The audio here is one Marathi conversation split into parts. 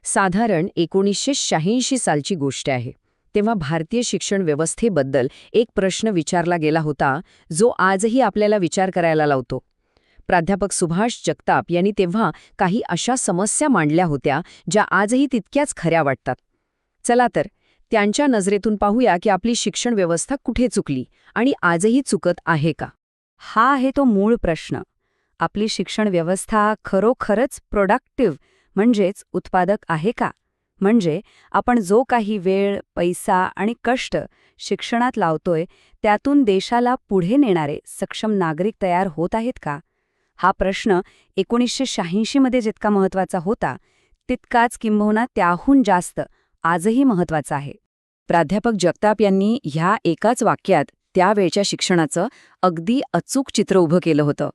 साधारण 1986 सालची गोष्ट आहे. तेव्हा भारतीय शिक्षण व्यवस्थेबद्दल एक प्रश्न विचारला गेला होता, जो आजही आपल्याला विचार करायला लावतो. प्राध्यापक सुभाष जगताप यांनी तेव्हा काही अशा समस्या मांडल्या होत्या, ज्या आजही तितक्याच खऱ्या वाटतात. चला तर, त्यांच्या नजरेतून पाहूया की आपली शिक्षण व्यवस्था कुठे चुकली आणि आजही चुकत आहे का. हा आहे तो मूळ प्रश्न. आपली शिक्षण व्यवस्था खरोखरच प्रोडक्टिव्ह म्हणजेच उत्पादक आहे का? म्हणजे आपण जो काही वेळ, पैसा आणि कष्ट शिक्षणात लावतोय, त्यातून देशाला पुढे नेणारे सक्षम नागरिक तयार होत आहेत का? हा प्रश्न 1986 मध्ये जितका महत्त्वाचा होता, तितकाच किंबहुना त्याहून जास्त आजही महत्त्वाचा आहे. प्राध्यापक जगताप यांनी ह्या एकाच वाक्यात त्यावेळच्या शिक्षणाचं अगदी अचूक चित्र उभं केलं होतं.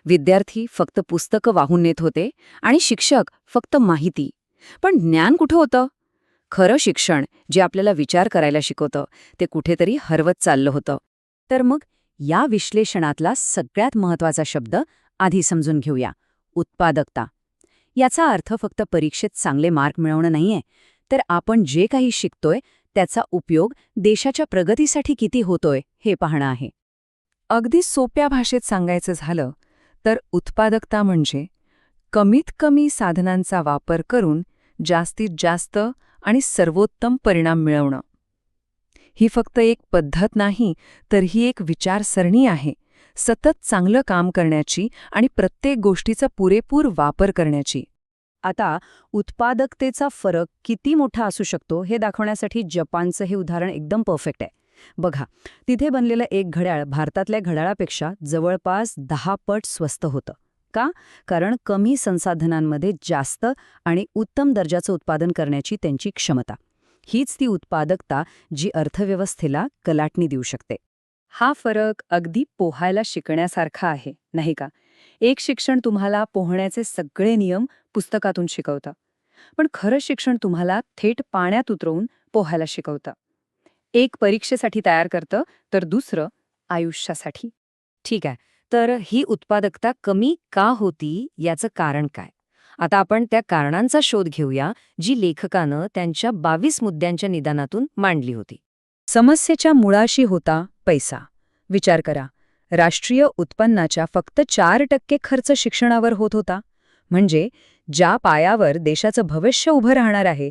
विद्यार्थी फक्त पुस्तकं वाहून नेत होते आणि शिक्षक फक्त माहिती. पण ज्ञान कुठं होतं? खरं शिक्षण, जे आपल्याला विचार करायला शिकवतं, ते कुठेतरी हरवत चाललं होतं. तर मग या विश्लेषणातला सगळ्यात महत्त्वाचा शब्द आधी समजून घेऊया: उत्पादकता. याचा अर्थ फक्त परीक्षेत चांगले मार्क मिळवणं नाहीये, तर आपण जे काही शिकतोय त्याचा उपयोग देशाच्या प्रगतीसाठी किती होतोय हे पाहणं आहे. अगदी सोप्या भाषेत सांगायचं झालं तर उत्पादकता म्हणजे कमीत कमी साधनांचा वापर करून जास्तीत जास्त आणि सर्वोत्तम परिणाम मिळवणं. ही फक्त एक पद्धत नाही, तर ही एक विचारसरणी आहे, सतत चांगलं काम करण्याची आणि प्रत्येक गोष्टीचा पुरेपूर वापर करण्याची. आता उत्पादकतेचा फरक किती मोठा असू शकतो हे दाखवण्यासाठी जपानचं हे उदाहरण एकदम परफेक्ट आहे. बघा, तिथे बनलेलं एक घड्याळ भारतातल्या घड्याळापेक्षा जवळपास 10 पट स्वस्त होतं. का? कारण कमी संसाधनांमध्ये जास्त आणि उत्तम दर्जाचं उत्पादन करण्याची त्यांची क्षमता. हीच ती उत्पादकता जी अर्थव्यवस्थेला कलाटणी देऊ शकते. हा फरक अगदी पोहायला शिकण्यासारखा आहे, नाही का? एक शिक्षण तुम्हाला पोहण्याचे सगळे नियम पुस्तकातून शिकवतं, पण खरं शिक्षण तुम्हाला थेट पाण्यात उतरवून पोहायला शिकवतं. एक परीक्षेसाठी तयार करतं, तर दुसरं आयुष्यासाठी. ठीक आहे, तर ही उत्पादकता कमी का होती याचं कारण काय? आता आपण त्या कारणांचा शोध घेऊया, जी लेखकानं त्यांच्या 22 मुद्द्यांच्या निदानातून मांडली होती. समस्येच्या मुळाशी होता पैसा. विचार करा, राष्ट्रीय उत्पन्नाच्या फक्त 4% खर्च शिक्षणावर होत होता. म्हणजे ज्या पायावर देशाचं भविष्य उभं राहणार आहे,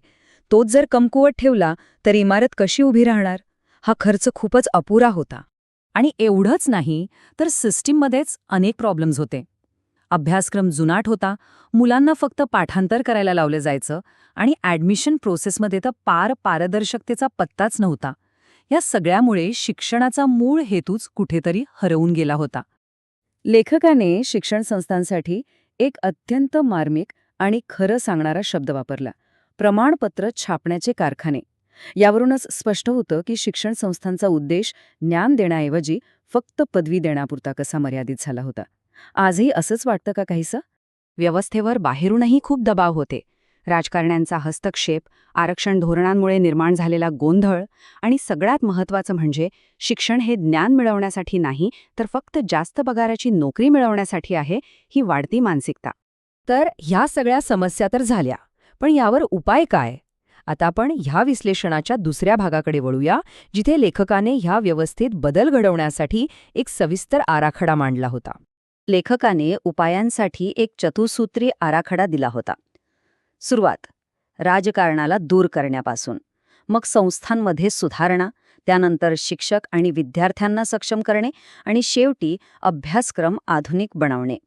तोच जर कमकुवत ठेवला तर इमारत कशी उभी राहणार? हा खर्च खूपच अपुरा होता. आणि एवढंच नाही, तर सिस्टीममध्येच अनेक प्रॉब्लेम्स होते. अभ्यासक्रम जुनाट होता, मुलांना फक्त पाठांतर करायला लावलं जायचं आणि ॲडमिशन प्रोसेसमध्ये तर पारदर्शकतेचा पत्ताच नव्हता. या सगळ्यामुळे शिक्षणाचा मूळ हेतूच कुठेतरी हरवून गेला होता. लेखकाने शिक्षण संस्थांसाठी एक अत्यंत मार्मिक आणि खरं सांगणारा शब्द वापरला: प्रमाणपत्र छापण्याचे कारखाने. यावरूनच स्पष्ट होतं की शिक्षण संस्थांचा उद्देश ज्ञान देण्याऐवजी फक्त पदवी देण्यापुरता कसा मर्यादित झाला होता. आजही असंच वाटतं का काहीसं? व्यवस्थेवर बाहेरूनही खूप दबाव होते. राजकारण्यांचा हस्तक्षेप, आरक्षण धोरणांमुळे निर्माण झालेला गोंधळ आणि सगळ्यात महत्त्वाचं म्हणजे शिक्षण हे ज्ञान मिळवण्यासाठी नाही, तर फक्त जास्त पगाराची नोकरी मिळवण्यासाठी आहे, ही वाढती मानसिकता. तर ह्या सगळ्या समस्या तर झाल्या, पण यावर उपाय काय? आता आपण ह्या विश्लेषणाच्या दुसऱ्या भागाकडे वळूया, जिथे लेखकाने ह्या व्यवस्थेत बदल घडवण्यासाठी एक सविस्तर आराखडा मांडला होता. लेखकाने उपायांसाठी एक चतुसूत्री आराखडा दिला होता. सुरुवात राजकारणाला दूर करण्यापासून, मग संस्थांमध्ये सुधारणा, त्यानंतर शिक्षक आणि विद्यार्थ्यांना सक्षम करणे आणि शेवटी अभ्यासक्रम आधुनिक बनवणे.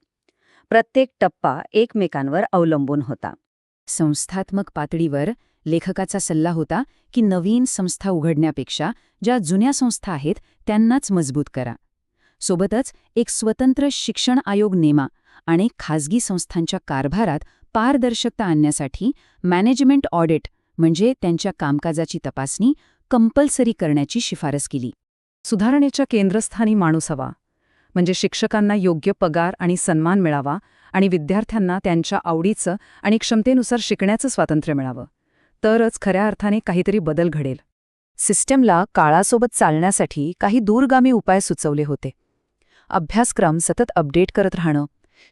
प्रत्येक टप्पा एकमेकांवर अवलंबून होता. संस्थात्मक पातळीवर लेखकाचा सल्ला होता की नवीन संस्था उघडण्यापेक्षा ज्या जुन्या संस्था आहेत त्यांनाच मजबूत करा. सोबतच एक स्वतंत्र शिक्षण आयोग नेमा आणि खाजगी संस्थांच्या कारभारात पारदर्शकता आणण्यासाठी मॅनेजमेंट ऑडिट म्हणजे त्यांच्या कामकाजाची तपासणी कंपल्सरी करण्याची शिफारस केली. सुधारणेच्या केंद्रस्थानी माणूस हवा, म्हणजे शिक्षकांना योग्य पगार आणि सन्मान मिळावा आणि विद्यार्थ्यांना त्यांच्या आवडीचं आणि क्षमतेनुसार शिकण्याचं स्वातंत्र्य मिळावं. तरच खऱ्या अर्थाने काहीतरी बदल घडेल. सिस्टमला काळासोबत चालण्यासाठी काही दूरगामी उपाय सुचवले होते. अभ्यासक्रम सतत अपडेट करत राहणं,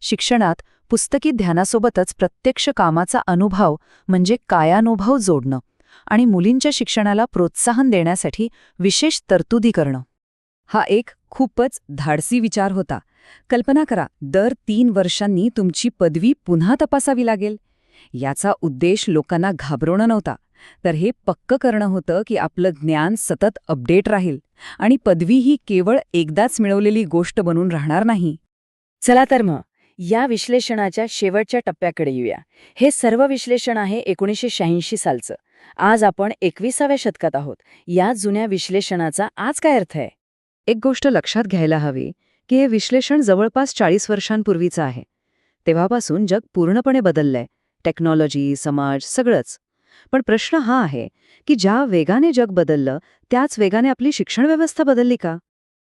शिक्षणात पुस्तकी ध्यानासोबतच प्रत्यक्ष कामाचा अनुभव म्हणजे कायानुभव जोडणं आणि मुलींच्या शिक्षणाला प्रोत्साहन देण्यासाठी विशेष तरतुदी करणं. हा एक खूपच धाडसी विचार होता. कल्पना करा, दर 3 वर्षांनी तुमची पदवी पुन्हा तपासावी लागेल. याचा उद्देश लोकांना घाबरवणं नव्हता, तर हे पक्क करणं होतं की आपलं ज्ञान सतत अपडेट राहील आणि पदवी ही केवळ एकदाच मिळवलेली गोष्ट बनून राहणार नाही. चला तर मग या विश्लेषणाच्या शेवटच्या टप्प्याकडे येऊया. हे सर्व विश्लेषण आहे 1986 सालचं. आज आपण 21व्या शतकात आहोत. या जुन्या विश्लेषणाचा आज काय अर्थ आहे? एक गोष्ट लक्षात घ्यायला हवी की हे विश्लेषण जवळपास 40 वर्षांपूर्वीचं आहे. तेव्हापासून जग पूर्णपणे बदललंय. टेक्नॉलॉजी, समाज, सगळंच. पण प्रश्न हा आहे की ज्या वेगाने जग बदललं त्याच वेगाने आपली शिक्षण व्यवस्था बदलली का?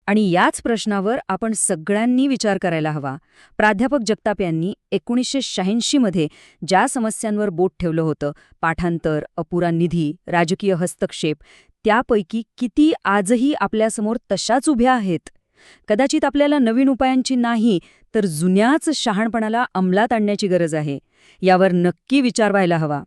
आणि याच प्रश्नावर आपण सगळ्यांनी विचार करायला हवा. प्राध्यापक जगताप यांनी 1986 मध्ये ज्या समस्यांवर बोट ठेवलं होतं, पाठांतर, अपुरा निधी, राजकीय हस्तक्षेप, त्यापैकी किती आजही आपल्यासमोर तशाच उभ्या आहेत? कदाचित आपल्याला नवीन उपायांची नाही, तर जुन्याच शहाणपणाला अंमलात आणण्याची गरज आहे. यावर नक्की विचार व्हायला हवा.